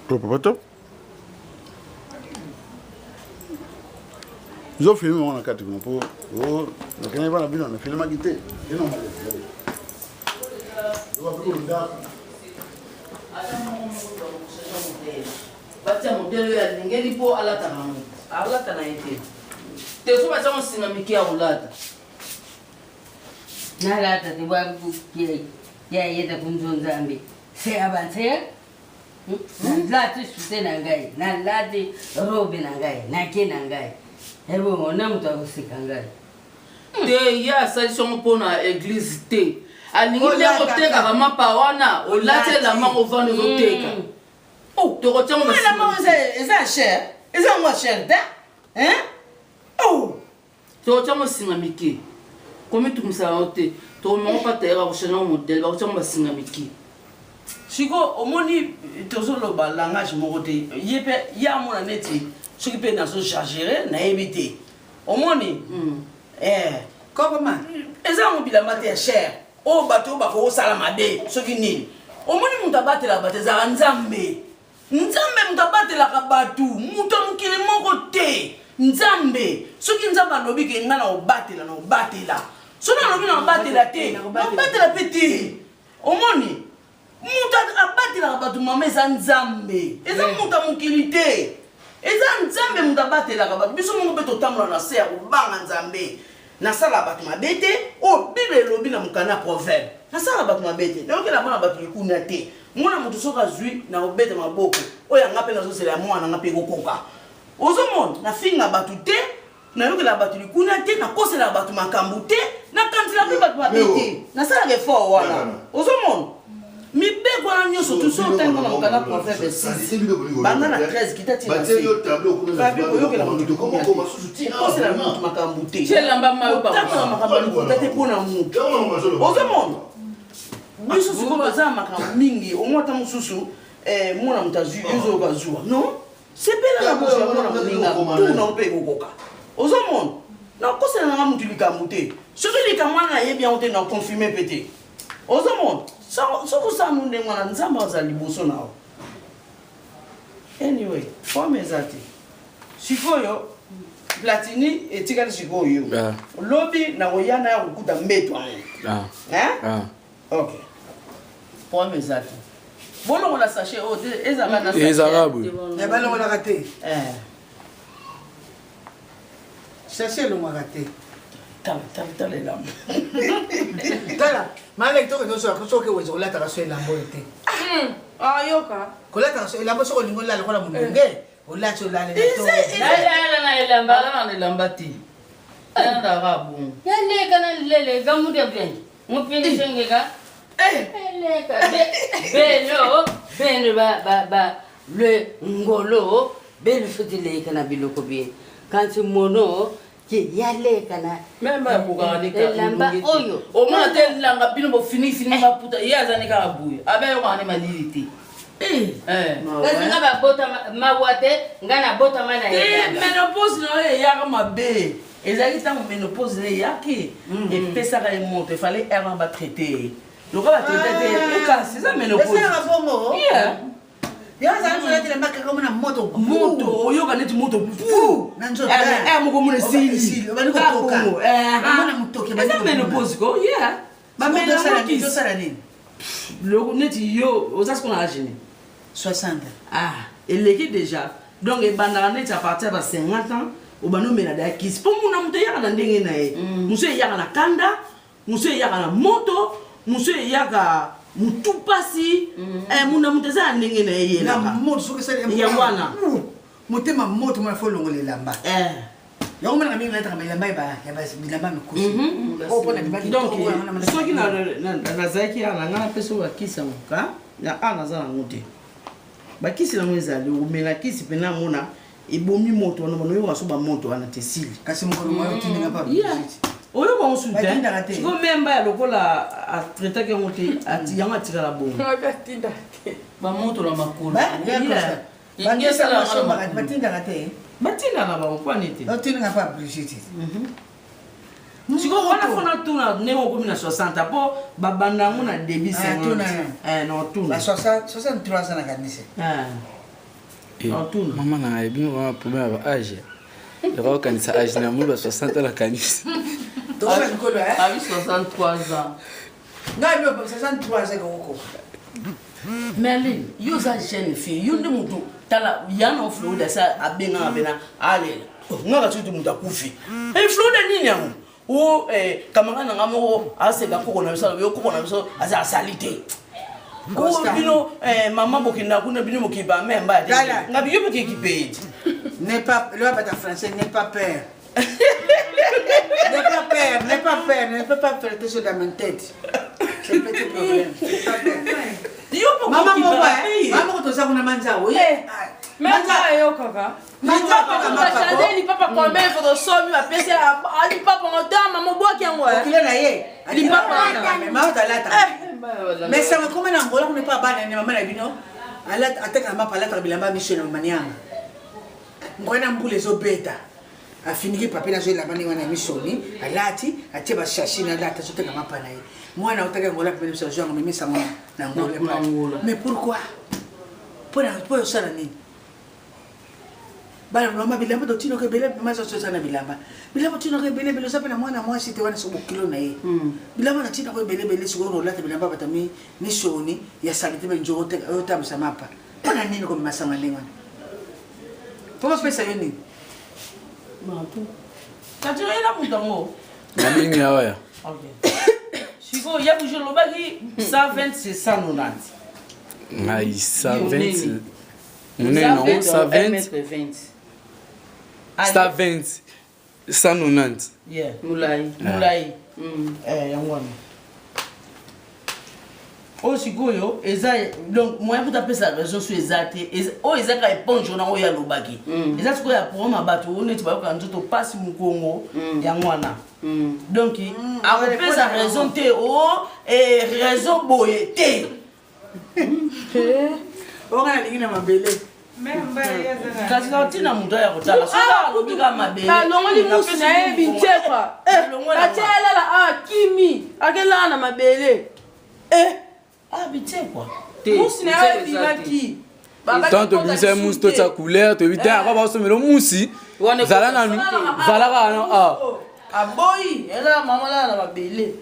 Papa, je filme mon carte pour oh le canal va la bien on filme agité et non je vois plus le gars batia modelo ya ngeli po alata nango alata na ete te so ba tsamo singa miki ya ulata na lata de wa ya yeda kunzonzambe se abanse na lati sute na ngai na lati robe na ngai na ke na ngai ebo ona mutu akusika ngai te ya solution pona église te alingi le koteka kama pa wana olate la mango vendre koteka oh to kotanga mais la mango c'est cher c'est moins cher hein oh to kotanga singa miki komi tumisa ote to mango pa tera ko chena modèle ba kotanga singa miki Chico omoni tozolo ba langage mokote yepe ya mona neti soki pe na so charger na ebité omoni comment eza mo bilamba te cher o bato ba ko sala mabe soki nini omoni muta batela bateza nzambe mutabatela ka batu muta mukile moko te nzambe soki nzambe alobi ke ngana obatela na obatela soki alobi na obatela te obatela peti omoni muta abatela ka batu mama eza nzambe eza muta mukili te eza nzambe muta batela ka batu biso mongo pe totambola na se ya kobanga nzambe nasala bato mabete o bible elobi na mokana proverbe nasala bato mabete nayokela mwana bato likuna te mwana moto soki azwi na kobeta maboko oyo anga mpe nazozela ya mwana anga mpe kokoka ozomona nafinga bato te nayokela bato likuna te nakosela bato makambo te nakantila mpe bato mabete nasalaka effort wana ozomona mibeko wana nyonso tuso otango na mokana proverbe 6 banda na 13 kitati na se babi koyokela moto okosela moto makambo te otanga makambo ya liputa te mpo na moto ozomona biso sikoyo baza makambo mingi omwata mosusu mwana moto azwi ezoyoka zuwa non sepela na boso ya mwana moninga tuna mpe ekokoka ozomona nakosela nanga moto likambo te soki likambo wana nayebi yango te na confirme mpe te ozomona soko sanu ndenge wana nzambe aza liboso nao anyway forme eza te sikoyo platini etikali sikoyo lobi na koyana ya kokuta mbeto yango ok forme eza te bolongola sachet oyo ezaka na balongolaka te sachet elongwaka te tala elamba tala maleki toko nyonso soki weza kolataka so elamba oyo te yoka kolataka so elamba soko olingi olala lokola molunge olati olale na elamba te ayandaka bongo yaleka na lele gamude blen mupindi sengeka eleka beno beno ba le ngolo beno futileka na biloko bien kanti mono ki yaleka na memba bukanika elamba oyo omona te langa bino bo fini maputa ye azani kaka buye abeyo kane malili te kasi nga babota mawate nga na bota mana menopause na oyo eyaka mabe ezalaki ntango menopause na eyaki epesaka ye moto efale ere batraite loka batraite te ekasi eza menopause moto oyoka neti moto pu moko mona esili eza menopause ko bamelakisala nini loko neti yo oza siko na agene 60 eleki déjà donc ebandaka neti a partir ya 50 ans obanda omela da kisi mpo muna moto eyaka na ndenge na ye mosu eyaka na kanda mosu eyaka na moto mosu eyaka mutu pasi muna moto eza na ndenge na ye yango wana motema moto mona fo longola elamba yango mona mingi naetaka bilamba bilamba mikusi donc soki nazalaki ana nga napesa oyo bakisi yango ka ya ana aza nango te bakisi nango ezali omela kisi mpena mona ebomi moto wana bana oyoka so bamoto wana te sili kasi mokolo mwa otindinga pa oyoka ngo sute siko memba ya lokola atraitaki yango te yango atikala bongo bamoto na makolo batindaka te batindaka bango po ani te otindinga pa Brigitte Si on a fait tout na néo comme na 60 po babanda ngo na début 50. Non tout. La 63 ans na kanise. Non tout. Maman na ebino ma problème âge. Il va kanisa âge na mu 60 ans la kanisa. Donc ça ko do Ah oui 63 ans. Ngai yo 63 ans ko. Merlin, yo za jeune fille, yo ndi mutu tala yana oflo da sa abenga bena ale. Ngaka tutu mutu akufi. Flo de nini yango? O kamanga nga mo aseka koko na biso yo koko na biso asa salite. Ko bino maman bokinda kuna bino mokiba memba de. Ngabi yo boki équipé. N'est pas le papa français n'est pas père. N'est pas père, ne peut pas faire tout ça dans ma tête. C'est un petit problème. Maman ko to sa kuna manza o. Manza yo kaka. Manza papa changer papa combien il faut de somme va passer à li papa ngota maman boa ki ngo. Kile na ye. Li papa mais ma ta lata. Mais ça me comme na ngola ko ne pas bana ni maman na bino. Ala ateka ma pala ta bilamba mission na manianga. Ngwana mbule zo beta. Afiniki papa na zo la bani wana mission ni alati ateba shashi na lata zo teka mapa na ye. Mwana utaka ngola kwa mission zo ngami misa mwana na ngola. Mais pourquoi? Pour ça la ni. Bana mama bilamba do tino ke bele ma zo sana bilamba. Bilamba tino ke bele bele sapena mwana mwa site wana so kilo na ye. Bilamba na tino ke bele so ngo lata bilamba batami mission ni ya salite be njo otama samapa. Pana nini ko masanga lengwana? Comment pesa yo nini? Mantu. Tatu ela mutango. Mamingi ya. OK. Siko ya bouger lobaki 120 c'est 190. Ngai 120. Non, 120. 120. 190. Yeah. Mulai. Yangwana. O sikoyo eza donc moi pour taper sa raison sur exacte o ezaka éponge na o ya lobaki. Eza sikoyo ya pour ma bato on est ba ka nzoto passe mu Congo yangwana. Donc a repère sa raison te o et raison boye te. On a lingi na mabele. Memba yeza. Kasi na tina muto ya kotala. Soka lobika mabele. Ta longoli musi na ye binchekwa. Ta chela la kimi. Akela na mabele. Bichekwa. Musi na ye bimaki. Tant to bisa musi to ta couleur to bita ka ba so melo musi. Zala na nu. Zala ka na Aboyi, ela mama la na mabele.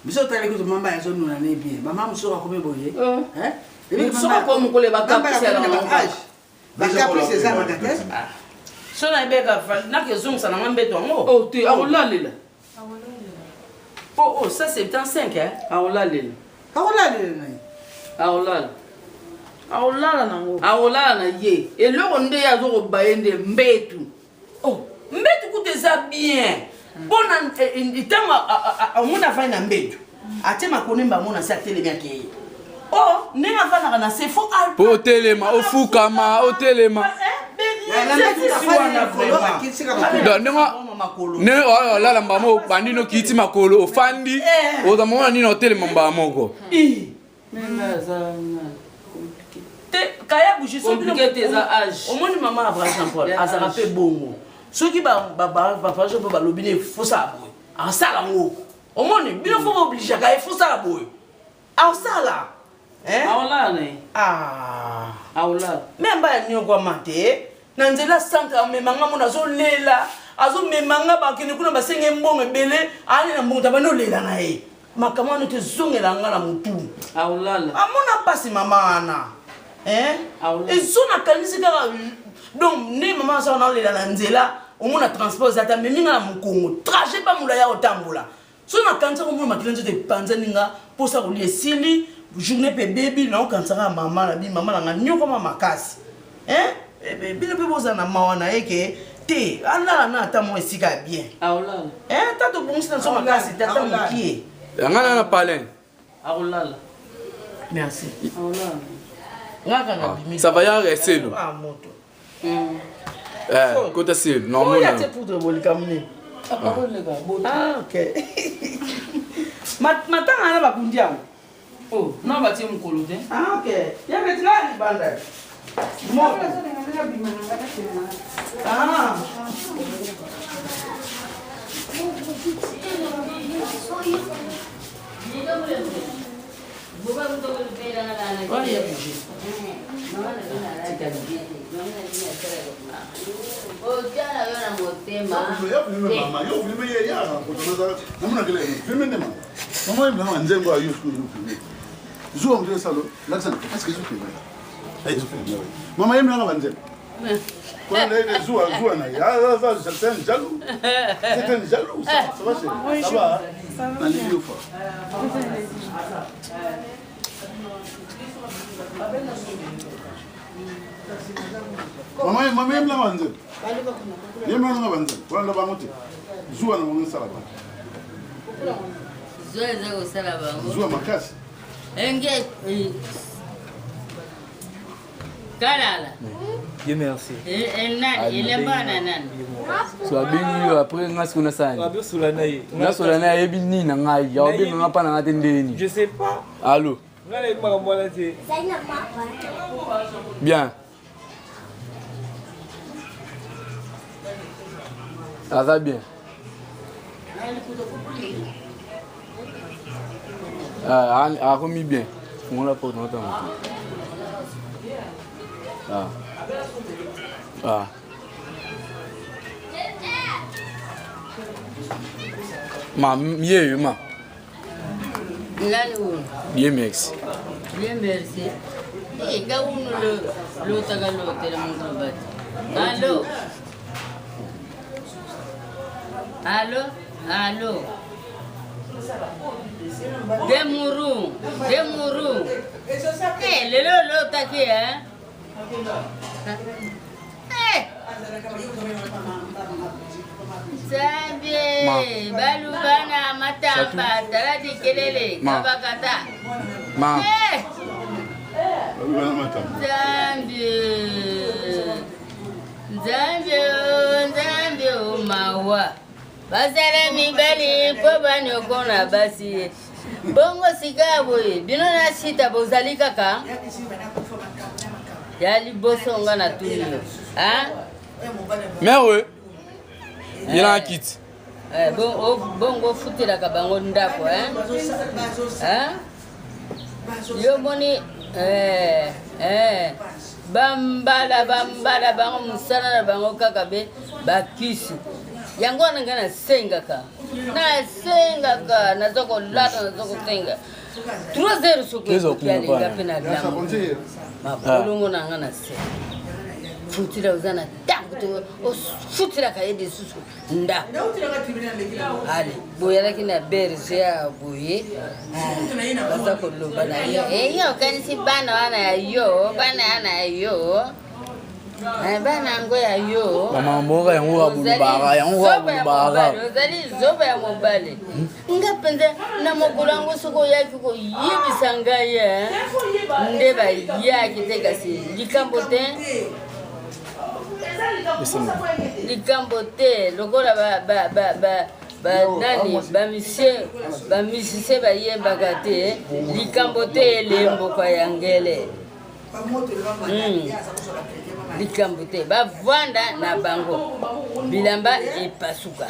Biso tali ko mamba ya zone na ne bien. Mama musoka ko boye. Soka ko mukole bakapisa la âge. Bakapisa za makates. So na beka na ke zong sana ngambe to ngo. Oh tu awulalela. Oh ça c'est 75 hein. Awulalela. Awulalela. Awulala nango. Awulala na ye. Eloko nde ya zo ko bayende mbetu. Oh, mbetu kuteza bien. Bona itama amuna fanya mbetu. Atema konemba mona sa tele bien ke. Oh, nenga fana na c'est faux. Po telema ofukama o telema. Ne o la mbamo bandino kiti makolo ofandi o da mona nino telema mbamoko. Kaya bouger so compliqué tes âges. Au moins maman Abraham Paul azara pe bongo. Ceux qui ba je ba lobine faut ça boy. En sala ngo. Au moins bino faut obliger ka faut ça boy. En sala. Awula ne. Awula. Même ba nyo kwa mate. Na nzela sanka memanga mona zo lela. Azo memanga ba kini kuna basenge mbongo bele ani na mbongo tabano lela na ye. Makamano te zongela ngala mutu. Awula. Amona pasi mama ana. Et son a canalisé donc ne maman ça on a la nzela au moins transport zata mais ninga mu Congo trajet pas mula ya otambola son a kanza ko mu makilenzo de panza ninga pour ça rouler sili journée pe baby na kanza maman na bi maman na nyoko mama makasi bile pe boza na mawana eke te ala na ata mo esika bien awula tato bonsi na so makasi tata mukie Ngana na palen. Awula. Merci. Awula. Ça va y rester là. Ah moto. Côté c'est normal. Il y a des poudres pour le camion. Ah OK. Maintenant on va kundia. Oh, non va tirer mon colo. Ah OK. Il y a maintenant les bandes. Mama yem na banze. Quand les joueurs na ya ça c'est un jaloux. C'est un jaloux ça va chérie. Ça va. Ça va. Mama yem na banze. Yem na banze. Wala ba mote. Joueur na mo sala ba. Joueur za sala ba. Joueur makasi. Engage. Kalala. Dieu merci. Il est bon, nanan. So bingi après ngas kuna sani. Rabio Soulanaye. Na Soulanaye ebi ni na ngai. Ya obi nga pa na ngate ndeni. Je sais pas. Allô. Ngale makambola te. Bien. Ça va bien. Ah, commis bien. On l'a pas longtemps. Ah. Ah. Ma, mieux, ma. Bien, merci. Bien, merci. Eh, ga uno lo tagalote la montre. Allô? Allô? Allô? Demuru. Eh, le taki, hein? Eh! Zambi, balubana matamba, taradi kelele, kabakata. Ma. Eh! Balubana matamba. Zambi, mawa. Basala mibali, pobani okona basi. Bongo sigabo, bino na sita bozali kaka. Yali boso nga na tuni. Hein? Mais oui. Il a un kit. Bongo futira ka bango ndako, hein? Hein? Yo moni bambala bango musana na bango kaka be bakisi. Yango nangana sengaka. Na sengaka na zoko lata na zoko senga. 3 suku kyali ngapena damu. Mapolongo nangana se. Futira uzana tangu to futira ka yedi susu nda. Ale boyala kina berse ya boye. Basa ko lobana yo. Yo kanisi bana wana yo, bana ana yo. Bana ngo ya yo. Mama mboga yango ya bulubara, yango ya bulubara. Zali zoba ya mobale. Ngapenda na mokulango suko yaki ko yibisanga ye. Ndeba yaki tekasi likambote. Likambote lokola nani ba misise ba yembaka te likambote lembo kwa yangele. Likambote bavanda na bango bilamba epasuka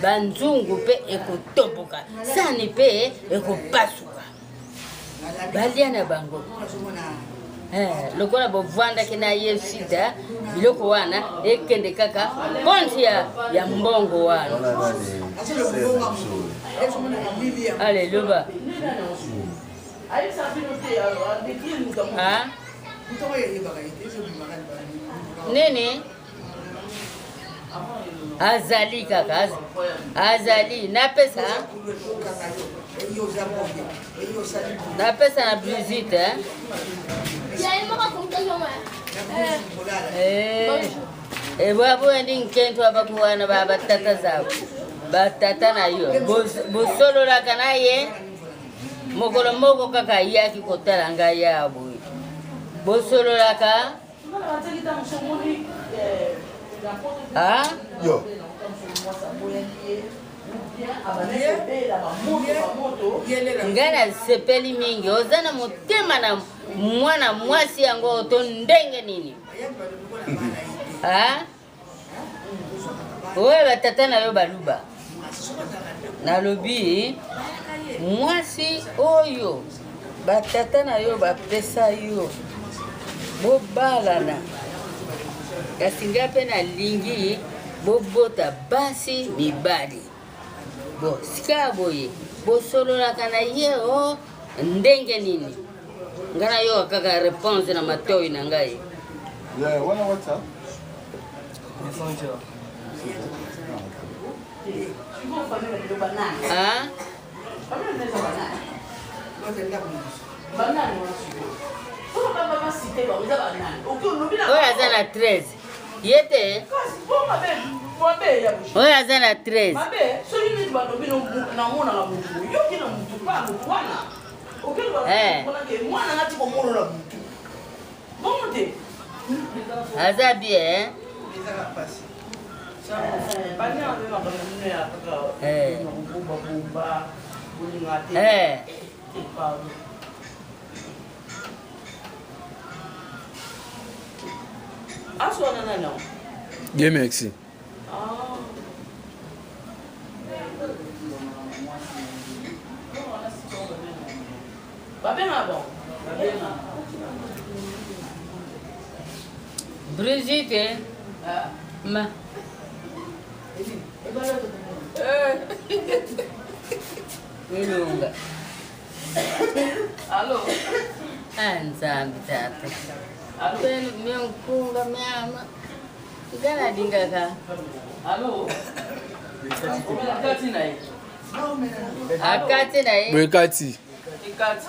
banzungu pe ekotoboka sani pe ekopasuka balia na bango lokola bovanda kina yesida biloko wana ekende kaka konti ya mbongo wana. Alléluia. Ah? Nene azali kaka azali napesa na Brigitte bwabo endi nkento abakuwana babatata zabo batata na yo bosololaka naye mokolo moko kaka yaki kotala ngai yabo bosololaka Yo. Ngana sepeli mingi ozana motema mwana mwasi yango to ndenge nini ah oye batata na yo baluba nalobi mwasi oyo batata na yo bapesa yo bobalana kasi nga mpe nalingi bobota basi mibali bo sika boye bosololaka na ye o ndenge nini nga na yo kaka réponse na matoi na ngai wana WhatsApp ah oyo aza na 13 ye te oyo aza na 13 aza bien Bien, merci. Brigitte, ma. Milunga. Allo? Nzambi tate. Kwenu mionkunga myama. Gana dingaka. Allo? Akati na ye. Akati na ye. Bwekati. Ikati.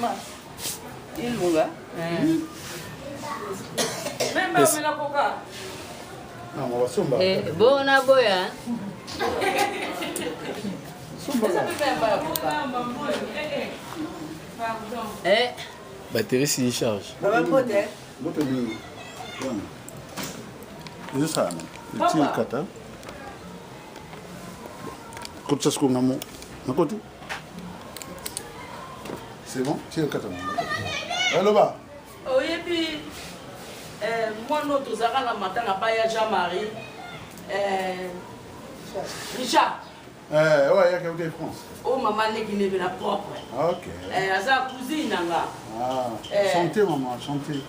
Ma. Ilunga. Memba umena koka. Non, wasumba. Bona boya. Batterie s'y charge. Bote ni. Isso sana. Tio kata. Kotsa sko ngamo. Nakoti. C'est bon? Tio kata. Allô ba. Oui, puis moi notre zara la matin à Baya Jean-Marie. Richard. Ouais, il y a quelqu'un de France. Oh, maman n'est qui n'est pas propre. Ok. Sa cousine, là. Ah, santé, maman, santé.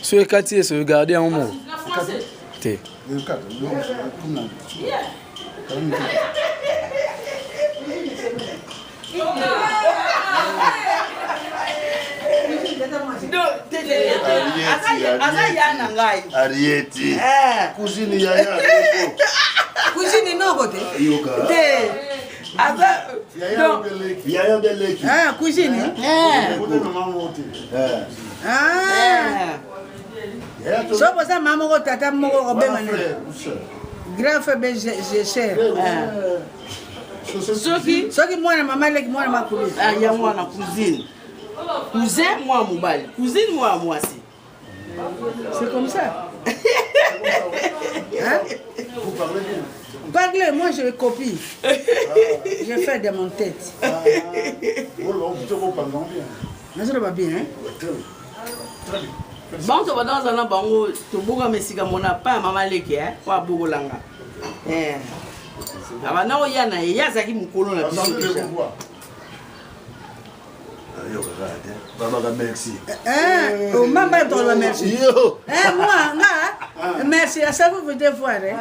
Ce quartier, se regarder en mot. La française. T'es. Le cadre, non, tout le monde. Arieti. Cousine yaya. Cousine non côté. Yoga. Yaya beleki. Ah, cousine. So posa maman ko tata moko ko be mané. Grand frère ben cher. Soki mwana mama leki mwana makulu. Ah, ya mwana cousine. Cousin moi mobile. Cousine moi mwasi. C'est comme ça. Hein? Vous parlez bien. Parlez, moi je copie. Je fais de mon tête. Mais ça va bien, hein? Bon, tu vas dans un bango, tu bois mais si comme on n'a pas maman leki, hein? Quoi bogolanga. Abana oyana yazaki mukolo na biso. Baba merci. Oh maman toi la merci. Moi, merci, à ça vous pouvez voir, hein?